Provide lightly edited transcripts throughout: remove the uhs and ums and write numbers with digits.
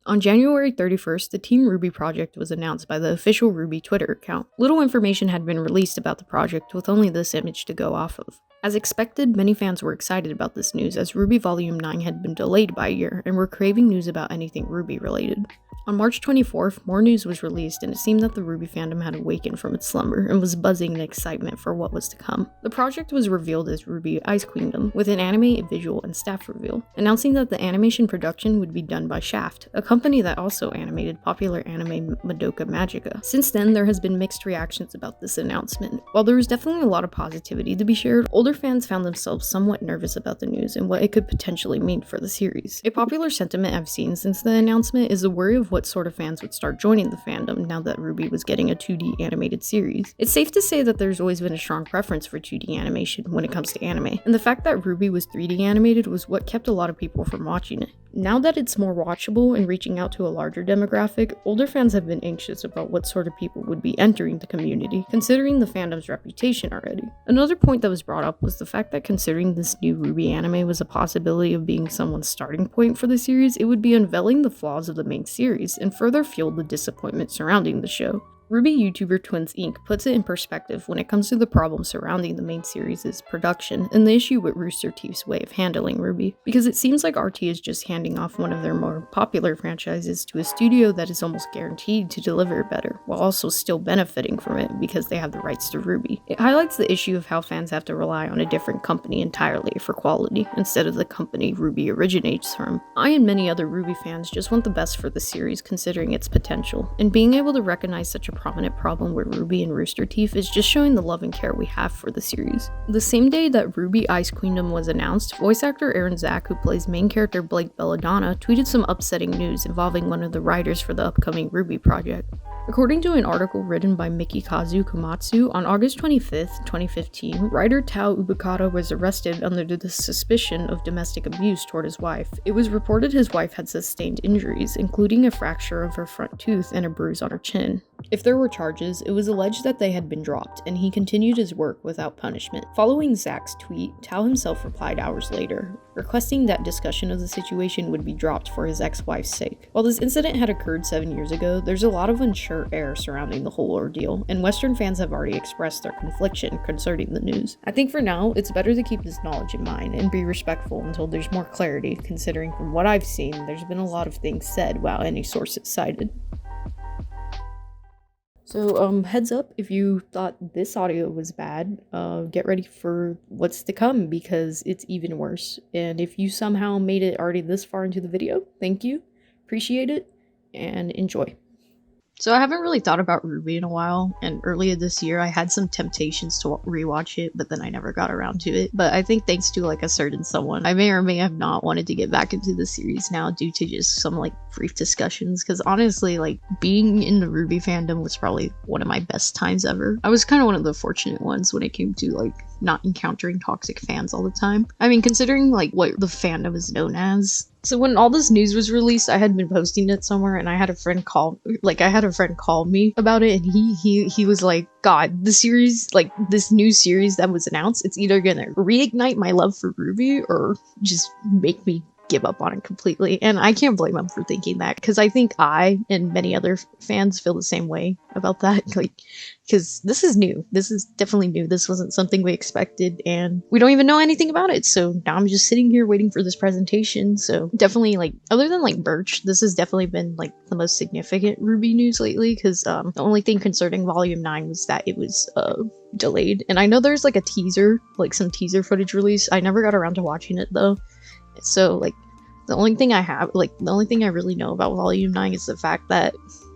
On January 31st, the Team Rwby project was announced by the official Rwby Twitter account. Little information had been released about the project, with only this image to go off of. As expected, many fans were excited about this news as Rwby Volume 9 had been delayed by a year and were craving news about anything Rwby related. On March 24th, more news was released and it seemed that the Rwby fandom had awakened from its slumber and was buzzing in excitement for what was to come. The project was revealed as Rwby Ice Queendom, with an anime, a visual, and staff reveal, announcing that the animation production would be done by Shaft, a company that also animated popular anime Madoka Magica. Since then, there has been mixed reactions about this announcement. While there was definitely a lot of positivity to be shared, older fans found themselves somewhat nervous about the news and what it could potentially mean for the series. A popular sentiment I've seen since the announcement is the worry of what sort of fans would start joining the fandom now that Rwby was getting a 2D animated series. It's safe to say that there's always been a strong preference for 2D animation when it comes to anime, and the fact that Rwby was 3D animated was what kept a lot of people from watching it. Now that it's more watchable and reaching out to a larger demographic, older fans have been anxious about what sort of people would be entering the community, considering the fandom's reputation already. Another point that was brought up was the fact that considering this new Rwby anime was a possibility of being someone's starting point for the series, it would be unveiling the flaws of the main series and further fueled the disappointment surrounding the show. Rwby YouTuber Twins Inc. puts it in perspective when it comes to the problems surrounding the main series' production and the issue with Rooster Teeth's way of handling Rwby, because it seems like RT is just handing off one of their more popular franchises to a studio that is almost guaranteed to deliver better, while also still benefiting from it because they have the rights to Rwby. It highlights the issue of how fans have to rely on a different company entirely for quality, instead of the company Rwby originates from. I and many other Rwby fans just want the best for the series considering its potential, and being able to recognize such a prominent problem with Rwby and Rooster Teeth is just showing the love and care we have for the series. The same day that Rwby Ice Queendom was announced, voice actor Aaron Zack, who plays main character Blake Belladonna, tweeted some upsetting news involving one of the writers for the upcoming Rwby project. According to an article written by Mikikazu Komatsu, on August 25th, 2015, writer Tow Ubukata was arrested under the suspicion of domestic abuse toward his wife. It was reported his wife had sustained injuries, including a fracture of her front tooth and a bruise on her chin. If there were charges, it was alleged that they had been dropped, and he continued his work without punishment. Following Zack's tweet, Tow himself replied hours later, requesting that discussion of the situation would be dropped for his ex-wife's sake. While this incident had occurred 7 years ago, there's a lot of unsure air surrounding the whole ordeal, and Western fans have already expressed their confliction concerning the news. I think for now, it's better to keep this knowledge in mind and be respectful until there's more clarity, considering from what I've seen, there's been a lot of things said while any sources cited. So, heads up, if you thought this audio was bad, get ready for what's to come because it's even worse. And if you somehow made it already this far into the video, thank you, appreciate it, and enjoy. So I haven't really thought about Rwby in a while, and earlier this year I had some temptations to rewatch it, but then I never got around to it. But I think thanks to like a certain someone, I may or may have not wanted to get back into the series now due to just some like brief discussions, because honestly like being in the Rwby fandom was probably one of my best times ever. I was kind of one of the fortunate ones when it came to like not encountering toxic fans all the time. I mean, considering like what the fandom is known as. So when all this news was released, I had been posting it somewhere, and I had a friend call me about it, and he was like, God, the series, like this new series that was announced, it's either gonna reignite my love for Rwby or just make me give up on it completely. And I can't blame him for thinking that, because I think I and many other fans feel the same way about that, like, because this is new. This is definitely new. This wasn't something we expected, and we don't even know anything about it. So now I'm just sitting here waiting for this presentation. So definitely, like, other than like merch, this has definitely been like the most significant Rwby news lately, because the only thing concerning Volume 9 was that it was delayed. And I know there's like a teaser, like some teaser footage release. I never got around to watching it though. So like the only thing I really know about Volume 9 is the fact that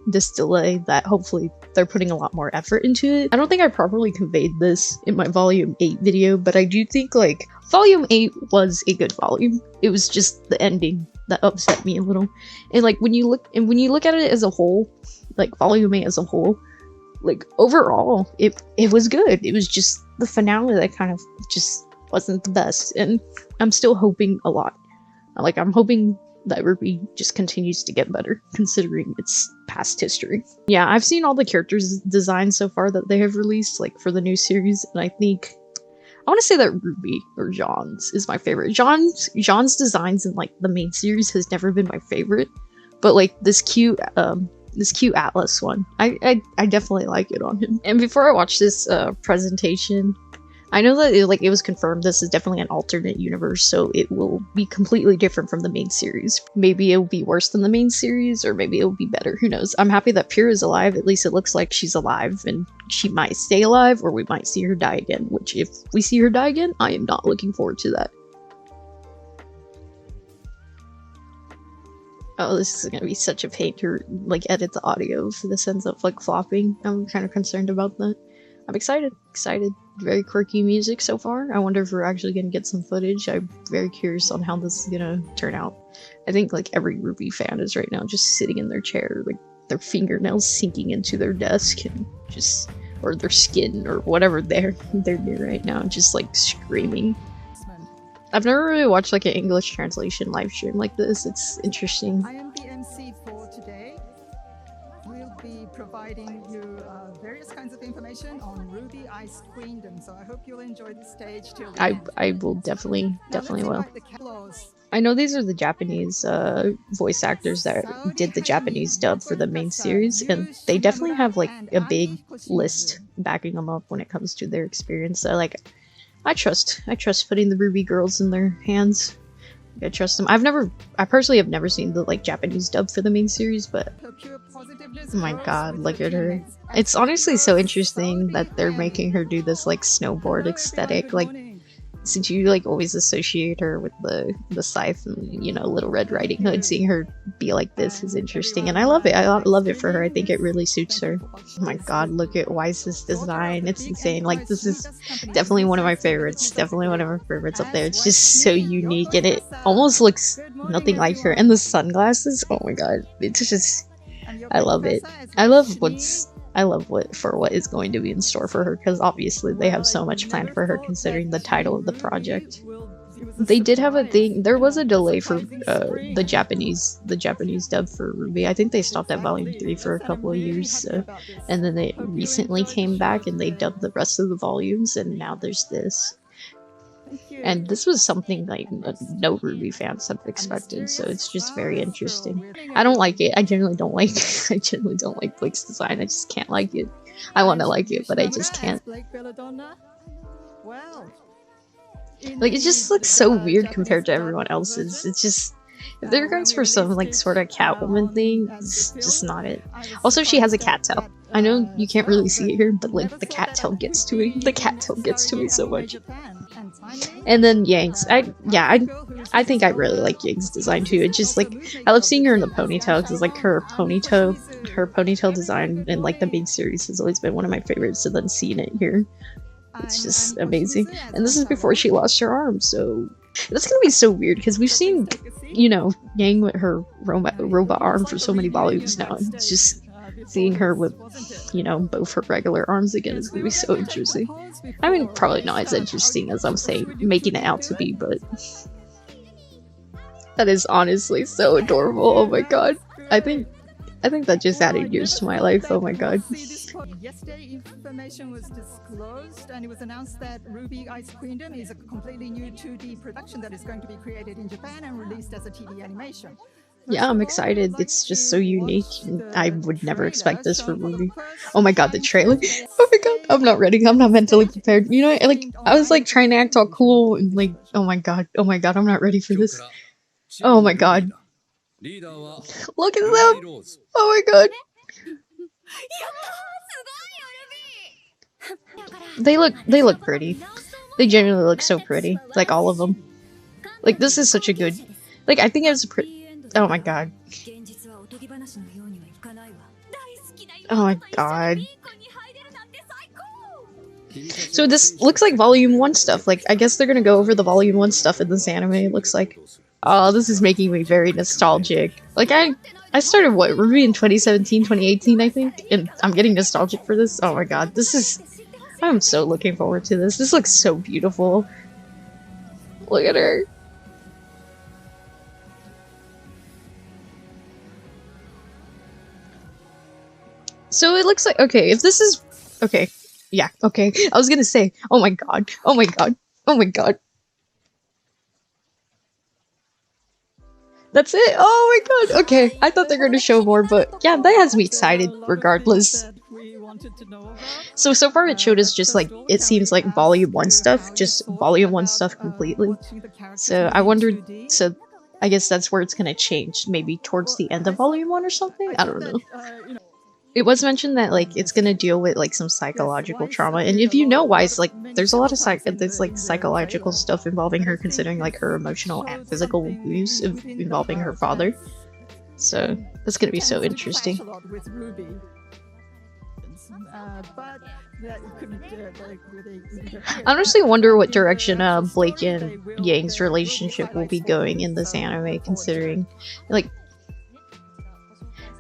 this delay, that hopefully they're putting a lot more effort into it. I don't think I properly conveyed this in my Volume 8 video, but I do think like Volume 8 was a good volume. It was just the ending that upset me a little. And like when you look at it as a whole, like Volume 8 as a whole, like overall it was good. It was just the finale that kind of just wasn't the best, and I'm still hoping a lot. Like, I'm hoping that Rwby just continues to get better, considering its past history. Yeah, I've seen all the characters' designs so far that they have released, like, for the new series, and I think I want to say that Rwby, or Jean's, is my favorite. Jean's designs in, like, the main series has never been my favorite, but like this cute Atlas one, I definitely like it on him. And before I watch this presentation, I know that it was confirmed this is definitely an alternate universe, so it will be completely different from the main series. Maybe it will be worse than the main series, or maybe it will be better, who knows. I'm happy that Pure is alive. At least it looks like she's alive, and she might stay alive, or we might see her die again, which if we see her die again, I am not looking forward to that. Oh, this is gonna be such a pain to like edit the audio if this ends up like flopping. I'm kind of concerned about that. I'm excited. Very quirky music so far. I wonder if we're actually gonna get some footage. I'm very curious on how this is gonna turn out. I think like every Rwby fan is right now just sitting in their chair, like their fingernails sinking into their desk and just, or their skin or whatever they're doing right now, just like screaming. I've never really watched like an English translation live stream like this. It's interesting. I am the MC for today. We'll be providing you various kinds of information on Rwby Ice Queendom. So I hope you'll enjoy the stage till the end. I will definitely will. I know these are the Japanese voice actors that did the Japanese dub for the main series, and they definitely have like a big list backing them up when it comes to their experience. So like, I trust putting the Rwby girls in their hands. I trust them. I personally have never seen the like Japanese dub for the main series, but oh my god, look at her. It's honestly so interesting that they're making her do this like snowboard aesthetic, like since you like always associate her with the scythe and, you know, Little Red Riding Hood. Seeing her be like this is interesting, and I love it. I love it for her. I think it really suits her. Oh my god, look at Weiss's design. It's insane. Like, this is definitely one of my favorites. Definitely one of my favorites up there. It's just so unique, and it almost looks nothing like her. And the sunglasses, oh my god, it's just, I love it. I love what is going to be in store for her, because obviously they have so much planned for her considering the title of the project. They did have a thing, there was a delay for the Japanese dub for Rwby. I think they stopped at volume 3 for a couple of years, and then they recently came back and they dubbed the rest of the volumes, and now there's this. And this was something like no Rwby fans have expected, so it's just very interesting. I don't like it. I generally don't like Blake's design. I just can't like it. I want to like it, but I just can't. Like, it just looks so weird compared to everyone else's. It's just, if they're going for some like sort of Catwoman thing, it's just not it. Also, she has a cat tail. I know you can't really see it here, but like the cat tail gets to me. The cat tail gets to me so much. And then Yang's, I think I really like Yang's design too. It's just like, I love seeing her in the ponytail, because like her ponytail design in like the main series has always been one of my favorites, and then seeing it here, it's just amazing. And this is before she lost her arm, so that's gonna be so weird, because we've seen, you know, Yang with her robot arm for so many volumes now, and it's just seeing her with, you know, both her regular arms again is gonna be so interesting. I mean, probably not as interesting as I'm saying, making it out to be, but that is honestly so adorable. Oh my god. I think that just added years to my life. Oh my god. Yesterday, information was disclosed, and it was announced that Rwby Ice Queendom is a completely new 2D production that is going to be created in Japan and released as a TV animation. Yeah, I'm excited. It's just so unique. I would never expect this for Rwby. Oh my god, the trailer. Oh my god, I'm not ready. I'm not mentally prepared. You know, like, I was like trying to act all cool and like, oh my god, I'm not ready for this. Oh my god. Look at them! Oh my god. They look pretty. They genuinely look so pretty. Like, all of them. Like, this is such a good, like, I think it's pretty. Oh my god. Oh my god. So this looks like volume 1 stuff. Like, I guess they're gonna go over the volume 1 stuff in this anime, it looks like. Oh, this is making me very nostalgic. Like, I started, what, Rwby in 2017, 2018, I think? And I'm getting nostalgic for this. Oh my god, this is... I'm so looking forward to this. This looks so beautiful. Look at her. So it looks like, okay, if this is, okay, yeah, okay, I was gonna say, oh my god, oh my god, oh my god. That's it? Oh my god, okay. I thought they were gonna show more, but yeah, that has me excited regardless. So far it showed us just like, it seems like volume 1 stuff, just volume 1 stuff completely. So I wondered, so I guess that's where it's gonna change, maybe towards the end of volume 1 or something? I don't know. It was mentioned that like it's gonna deal with like some psychological trauma, and if you know Wise, like there's a lot of psychological stuff involving her, considering like her emotional and physical abuse involving her father. So that's gonna be so interesting. I honestly wonder what direction Blake and Yang's relationship will be going in this anime, considering like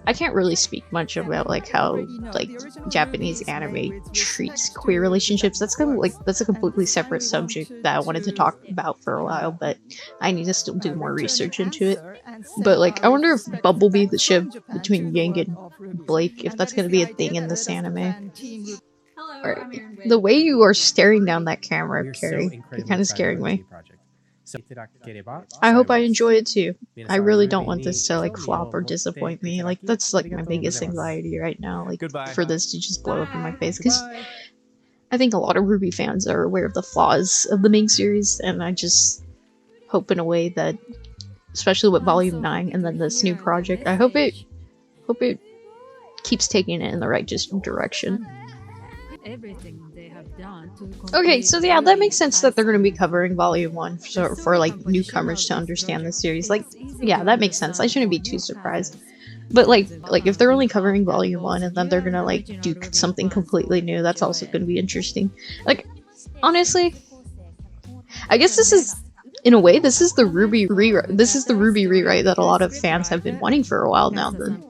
I can't really speak much about like how like Japanese anime treats queer relationships. That's kind of like that's a completely separate subject that I wanted to talk about for a while, but I need to still do more research into it. But like I wonder if Bumblebee, the ship between Yang and Blake, if that's gonna be a thing in this anime. Alright. The way you are staring down that camera, Carrie, you're kind of scaring me. I hope I enjoy it too. I really don't want this to like flop or disappoint me. Like that's like my biggest anxiety right now, like for this to just blow up in my face, because I think a lot of Rwby fans are aware of the flaws of the main series, and I just hope in a way that, especially with Volume 9 and then this new project, I hope it keeps taking it in the right direction. Okay, so yeah, that makes sense that they're going to be covering Volume 1 for like newcomers to understand the series. Like, yeah, that makes sense. I shouldn't be too surprised. But like if they're only covering Volume 1 and then they're going to like do something completely new, that's also going to be interesting. Like, honestly, I guess this is, in a way, this is the Rwby rewrite that a lot of fans have been wanting for a while now then.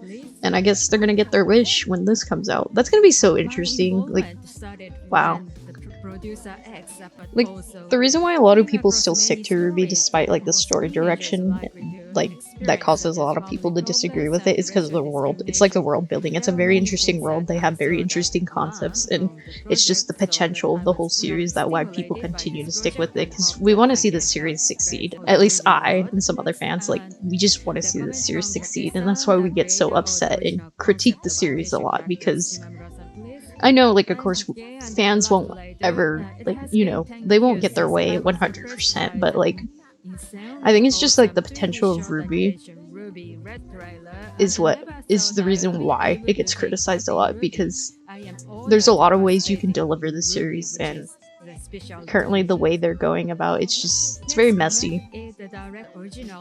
And I guess they're gonna get their wish when this comes out. That's gonna be so interesting. Like, wow. Like, the reason why a lot of people still stick to Rwby despite like the story direction, like that causes a lot of people to disagree with it, is because of the world. It's like the world building. It's a very interesting world. They have very interesting concepts, and it's just the potential of the whole series that why people continue to stick with it, because we want to see the series succeed. At least I and some other fans, like, we just want to see the series succeed, and that's why we get so upset and critique the series a lot, because I know, like, of course, fans won't ever, like, you know, they won't get their way 100%, but, like, I think it's just, like, the potential of Rwby is what is the reason why it gets criticized a lot, because there's a lot of ways you can deliver the series, and currently the way they're going about it's very messy.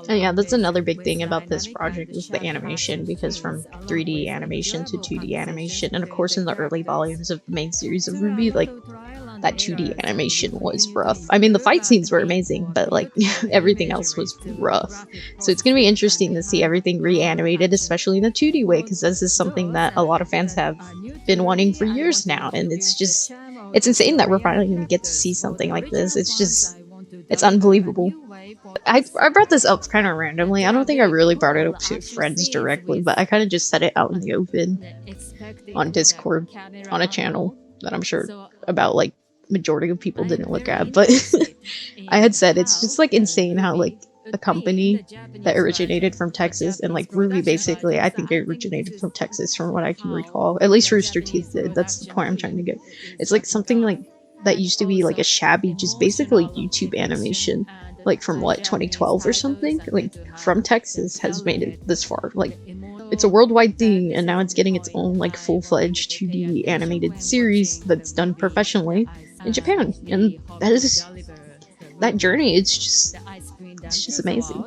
And yeah, that's another big thing about this project is the animation, because from 3D animation to 2D animation, and of course in the early volumes of the main series of Rwby, like, that 2D animation was rough. I mean, the fight scenes were amazing, but like everything else was rough. So it's gonna be interesting to see everything reanimated, especially in the 2D way, because this is something that a lot of fans have been wanting for years now, and it's insane that we're finally gonna get to see something like this. It's unbelievable. I brought this up kind of randomly. I don't think I really brought it up to friends directly, but I kind of just said it out in the open on Discord, on a channel that I'm sure about like majority of people didn't look at, but I had said it's just like insane how like a company that originated from Texas, and like Rwby basically, I think it originated from Texas from what I can recall. At least Rooster Teeth did. That's the point I'm trying to get. It's like something like that used to be like a shabby, just basically YouTube animation, like from what, 2012 or something, like from Texas, has made it this far. Like, it's a worldwide thing, and now it's getting its own like full-fledged 2D animated series that's done professionally in Japan, and that journey, it's just amazing.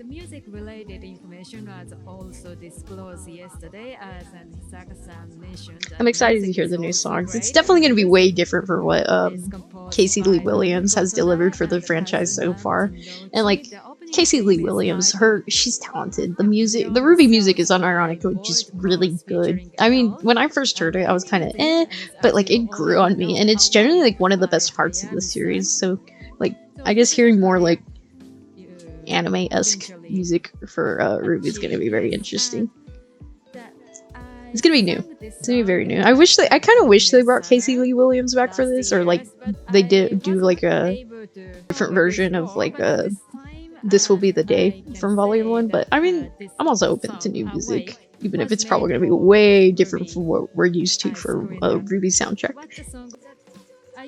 Music-related information was also disclosed yesterday, as mentioned. I'm excited to hear the new songs. It's definitely going to be way different from what Casey Lee Williams has delivered for the franchise so far. And like, Casey Lee Williams, she's talented. The Rwby music is unironically just really good. I mean, when I first heard it, I was kind of but like it grew on me, and it's generally like one of the best parts of the series. So like, I guess hearing more like anime-esque music for Rwby is going to be very interesting. It's going to be new. It's going to be very new. I kind of wish they brought Casey Lee Williams back for this, or like they do like a different version of like this will be the day from Volume 1, but I mean, I'm also open to new music, even if it's probably going to be way different from what we're used to for a Rwby soundtrack.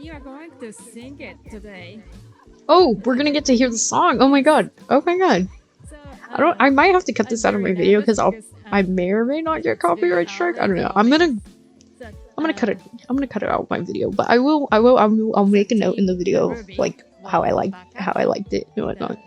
You are going to sing it today. Oh, we're gonna get to hear the song. Oh my god. Oh my god. I might have to cut this out of my video because I may or may not get copyright strike. I don't know. I'm gonna cut it. I'm gonna cut it out of my video, but I'll make a note in the video of like how I liked it and whatnot.